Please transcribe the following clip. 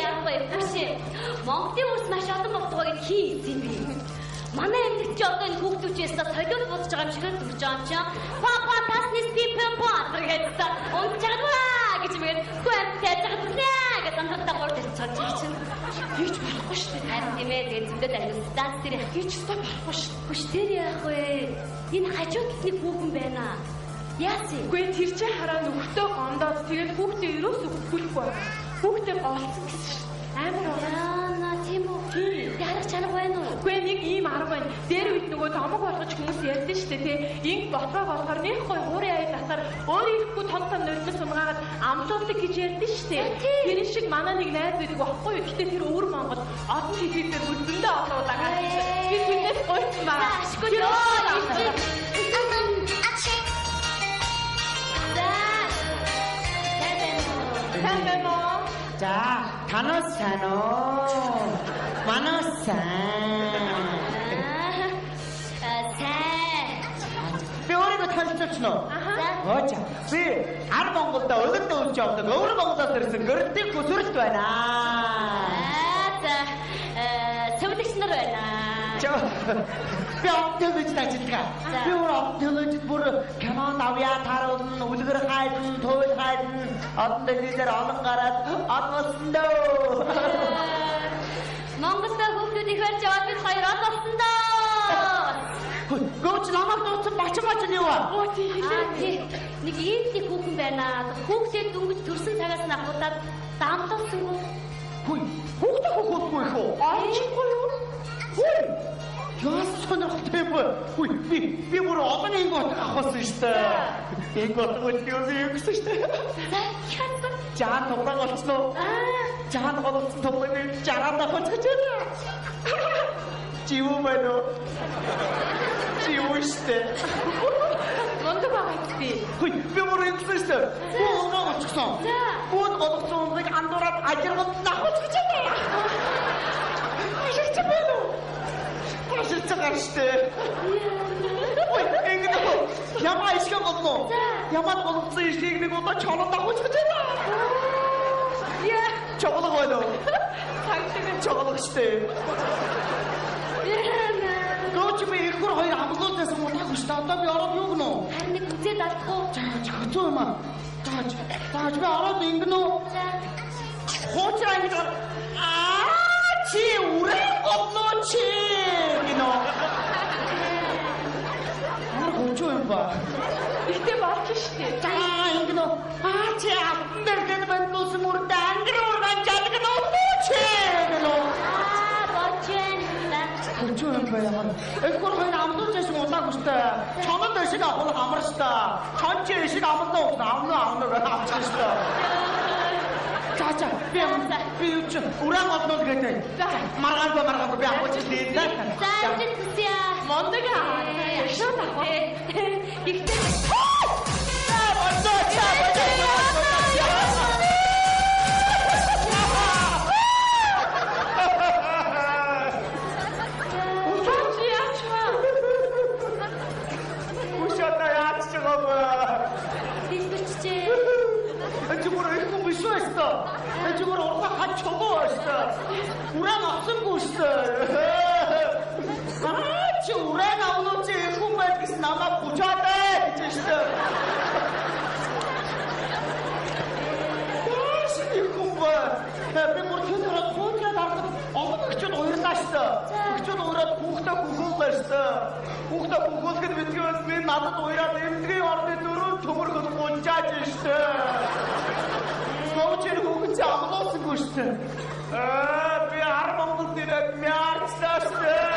яах вэ? Хүшээ. Монголын улс маш олон болтгойг хийсэн юм би. Манай эмэгч чи одоо энэ хүүхдүүчээс солиод бодож байгаа юм шиг дүрж байгаа юм чи. Папа тасnis пипэмпа гэдэг унтчихваа гэж мэгэн хүн тайцаад нэ гэж анхаарал тавьж чадчих чинь. Хийж болохгүй шүү дээ. Харин тийм ээ тэгээд зөндөө дахин станц дээр хийж өстой болохгүй шүү. Хүш тэр яах вэ? Энэ хажууд талны хүүхэн байна. Яасан? Үгүй тэр чи хараа нүхтөө гондоод тэгээд хүүхдээ өрөөс өгөхгүй. Хүүхдээ голцсон гэсэн шүү. Амар аа тийм үү? Ярах чанга байна уу? Үгүй нэг ийм арга байна. Дээр үед нөгөө томог болгож хүмүүс ярьдэн шүү дээ тий. Инг ботгоо болохоор нэг гой хуурын аяд татаар өөр ирэхгүй том нулимс сумгаагаад амлуулдаг гэж ярьдэн шүү дээ. Тэр шиг манай нэг найз байдаг байхгүй юу? Гэтэ тэр өвөр Монгол олон хэдийгээр бүлэндээ олон удагаар би тэрнээс гойцсон баа. Ашгүй 자, 단어사노, 만어산. 뼈리도 탄수쳤노. 어자, 비, 안 먹었다, 어긋도 없지 없다, 거울 먹었다, 그래서 그릇 구슬도 하나. 세우득신으로 해나. 저, 뼈 뜨거지다, 진짜. 뼈 뜨거지, 뭐를, 가만 나와야 다른, 우리가 하든, 도울 하든, 어떤 데들 어느 가라, 어떻습니다. Монголд хүүхдүүдийн хэр жаваад бид хоёр олсон доо. Гооч намайг дуусан бачмаач нь юу аа? Тий. Нэг иймний хүүхэн байна. Хүүхдээ дөнгөж төрсөн цагаас нь ахуудаад дамталсан. Хүй, хүүхдээ хөөхгүй хөө. Аачихгүй юу? Хүй. Яас сонирхолтой юм бэ? Хүй, би бүр олон ингот авахсан шүү дээ. Ингот өчигөө юу гэсэн шүү дээ. Жаа тоглоом болчихлоо. Жаа тоглоом тоглоом жараандаа хоцгож байна. Жив байна уу? Жив шүү дээ. Мондо багт би. Хүй, би бүр юу гэсэн шүү дээ. Буугаа очихсон. Бууд олгоцсон нэг андуураад ажиргал нахоцгож байна. Ашигч байна уу? Ашигчгаа шүү дээ. Ой, ингэдэг. Ямаа ишгэ боллоо. Ямаа болгоцсон ишгийг нэг удаа чоноо нахоцгож байна. Яа, 저거는 뭐예요? 상태가 저거는 시대. 너 집에 일꾼 거의 아무것도 돼서 못하고 싶다. 나 알아도 이거노. Харин үзээд алдахгүй. 자, 저만. 자, 집에 알아도 이거노. 호치라니까. 지 우리 없노치. 이노. 호치는 봐. 이때 막히시대. 자, 이거노. 지 내가 만 무슨 모르다. 안 그러면 자기가 너무 이노. 호치는 봐야. 에코는 거의 아무도 제시 못하고 싶다. 저는 대시가 오늘 아무렇 싶다. 전체 시가 아무도 없어. 아무도 왜 아무렇 싶다. 자, 삐우쭈. 우랑 어떤 그랬대. 말아간 거 배 아무것도 싶대. 자, 이제 드세요. 뭔데가. 시원하고. 이때. 지금 오빠 같이 적어왔어. 우랑 없은 곳이어. 지 우랑 나오는 지 꿈을 나만 부자대. 진짜. 이 꿈을. 내 모르겠더라. 코트가 나서 어머 그쪽 오일났어. 그쪽 오일한 국다 구글했어. 국다 구글 왜 나도 오일한 인들이 와는데 너는 저걸 가서 못 짜지시어. 너무치는 혹은 아무도 쓰고 싶어. 비 알아먹는 데는 미안했어.